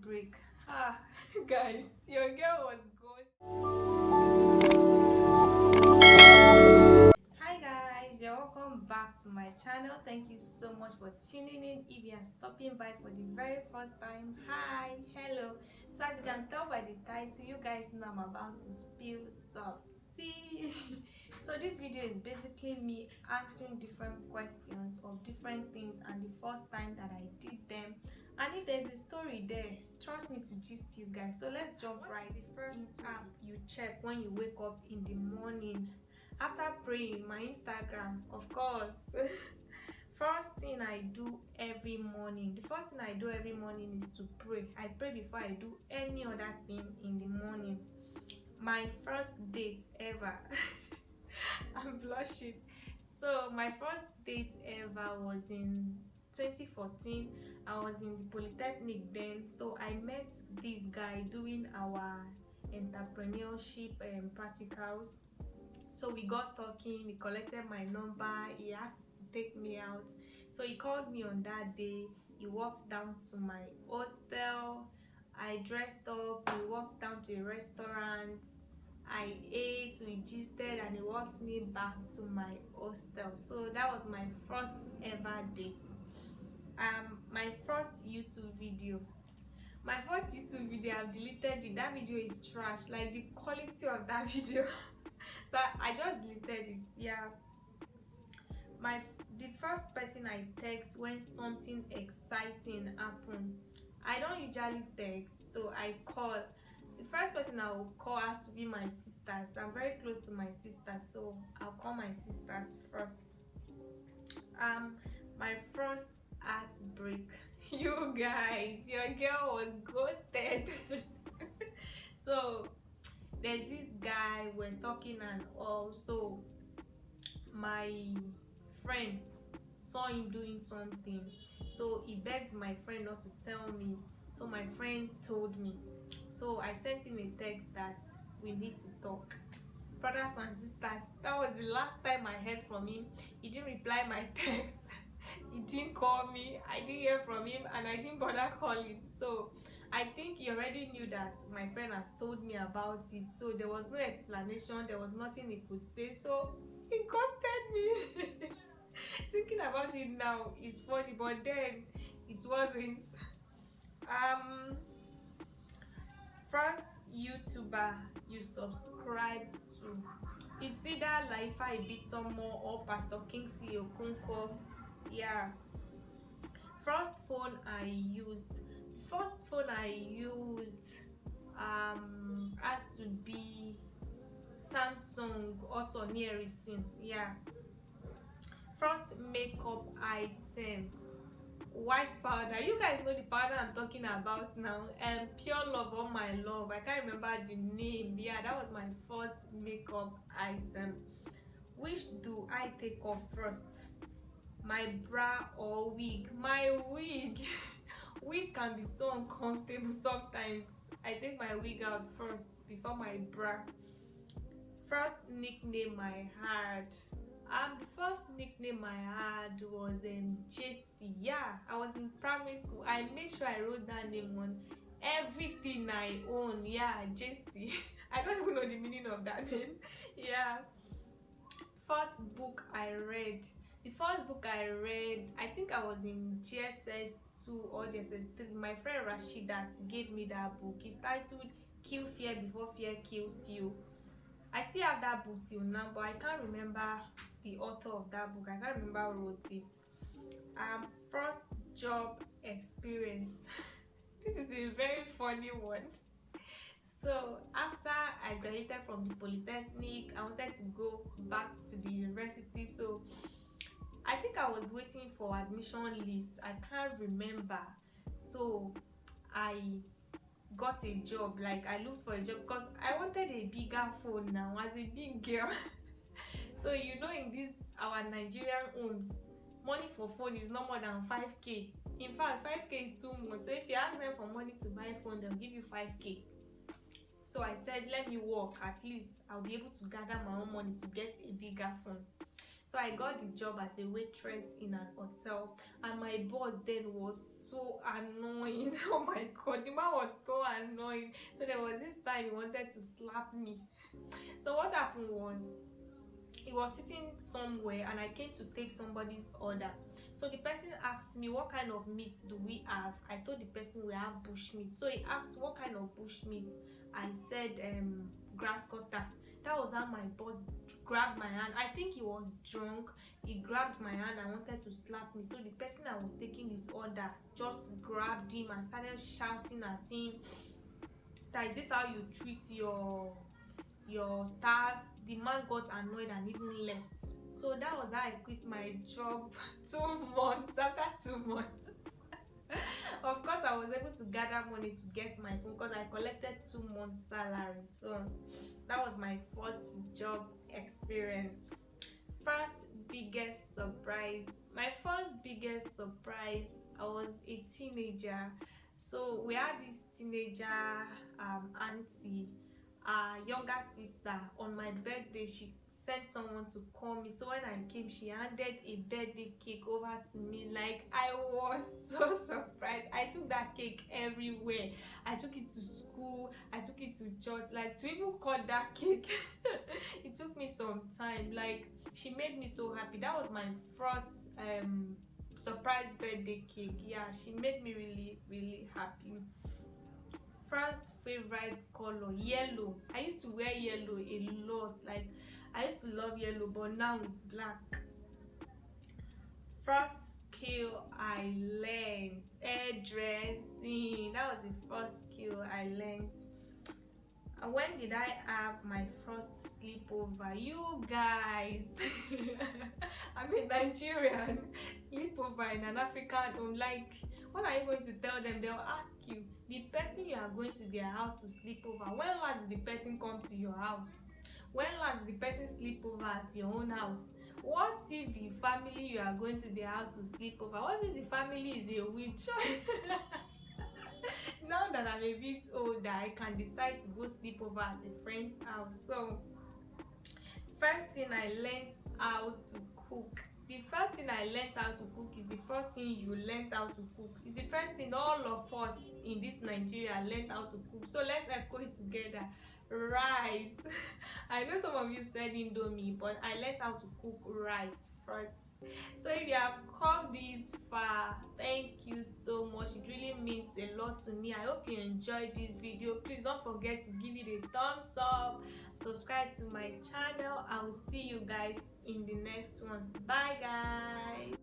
break. Guys, your girl was ghost. Hi guys, you're welcome back to my channel. Thank you so much for tuning in. If you are stopping by for the very first time, hi, hello. So as you can tell by the title, you guys know I'm about to spill some tea. So this video is basically me answering different questions of different things and the first time that I did them. And if there's a story there, trust me to gist you guys. So let's jump right. The first app you check when you wake up in the morning after praying? My Instagram, of course. First thing I do every morning, the first thing I do every morning is to pray. I pray before I do any other thing in the morning. My first date ever. I'm blushing. So my first date ever was in 2014. I was in the Polytechnic then, so I met this guy doing our entrepreneurship practicals. So we got talking, he collected my number, he asked to take me out. So he called me on that day. He walked down to my hostel. I dressed up, we walked down to a restaurant. I ate, we gisted, and he walked me back to my hostel. So that was my first ever date. My first YouTube video. My first YouTube video, I've deleted it. That video is trash. Like the quality of that video. So I just deleted it. Yeah. The first person I text when something exciting happen. I don't usually text, so I call. The first person I will call has to be my sisters. I'm very close to my sisters, so I'll call my sisters first. My first heartbreak. You guys, your girl was ghosted. So there's this guy, we're talking, and also my friend saw him doing something, so he begged my friend not to tell me. So my friend told me, so I sent him a text that we need to talk. Brothers and sisters, that was the last time I heard from him. He didn't reply my text. He didn't call me, I didn't hear from him, and I didn't bother calling. So I think he already knew that my friend has told me about it, so there was no explanation, there was nothing he could say, so he ghosted me. Thinking about it now is funny, but then it wasn't. First YouTuber you subscribe to. It's either Laifa Ibitomo or Pastor Kingsley Okonkwo. Yeah. First phone I used has to be Samsung, also near Ericsson. Yeah. First makeup item, white powder. You guys know the powder I'm talking about now. Pure Love, All My Love. I can't remember the name. Yeah, that was my first makeup item. Which do I take off first? My bra or wig? My wig. Wig can be so uncomfortable sometimes. I take my wig out first before my bra. First nickname I had. The first nickname I had was JC. Yeah, I was in primary school. I made sure I wrote that name on everything I own. Yeah, JC. I don't even know the meaning of that name. Yeah. First book I read. The first book I read, I think I was in GSS 2 or GSS 3. My friend Rashidat gave me that book. It's titled Kill Fear Before Fear Kills You. I still have that book till now, but I can't remember the author of that book. I can't remember who wrote it. First job experience. This is a very funny one. So after I graduated from the Polytechnic, I wanted to go back to the university. So I think I was waiting for admission lists. I can't remember. So I got a job. Like, I looked for a job because I wanted a bigger phone now as a big girl. So you know, in this our Nigerian homes, money for phone is no more than 5k. In fact, 5k is too much. So if you ask them for money to buy phone, they'll give you 5k. So I said, let me work, at least I'll be able to gather my own money to get a bigger phone. So I got the job as a waitress in an hotel, and my boss then was so annoying. Oh my god, the man was so annoying. So there was this time he wanted to slap me. So what happened was, he was sitting somewhere and I came to take somebody's order. So the person asked me, what kind of meat do we have? I told the person we have bush meat. So he asked, what kind of bush meat? I said grass cutter. That was how my boss grabbed my hand. I think he was drunk. He grabbed my hand and wanted to slap me. So the person that was taking his order just grabbed him and started shouting at him that, is this how you treat your staffs? The man got annoyed and even left. So that was how I quit my job 2 months. After 2 months, of course, I was able to gather money to get my phone because I collected 2 months salary. So that was my first job experience. First biggest surprise. My first biggest surprise, I was a teenager. So we had this teenager auntie, younger sister. On my birthday, she sent someone to call me. So when I came, she handed a birthday cake over to me. Like, I was so surprised. I took that cake everywhere. I took it to school, I took it to church. Like, to even cut that cake it took me some time. Like, she made me so happy. That was my first surprise birthday cake. Yeah, she made me really, really happy. First favorite color, yellow. I used to wear yellow a lot. Like, I used to love yellow, but now it's black. First skill I learned, hairdressing. That was the first skill I learned. And when did I have my first sleepover? You guys, I'm a Nigerian. Sleepover in an African home. Like, what are you going to tell them? They'll ask you, the person you are going to their house to sleep over, when last did the person come to your house? When last did the person sleep over at your own house? What if the family you are going to their house to sleep over, what if the family is a witch? Now that I'm a bit older, I can decide to go sleep over at a friend's house. So first thing I learned how to cook. The first thing I learned how to cook is the first thing you learned how to cook. It's the first thing all of us in this Nigeria learned how to cook. So let's echo it together. Rice. I know some of you said Indomie, but I learned how to cook rice first. So if you have come this far, thank you so much. It really means a lot to me. I hope you enjoyed this video. Please don't forget to give it a thumbs up, subscribe to my channel. I will see you guys in the next one. Bye guys.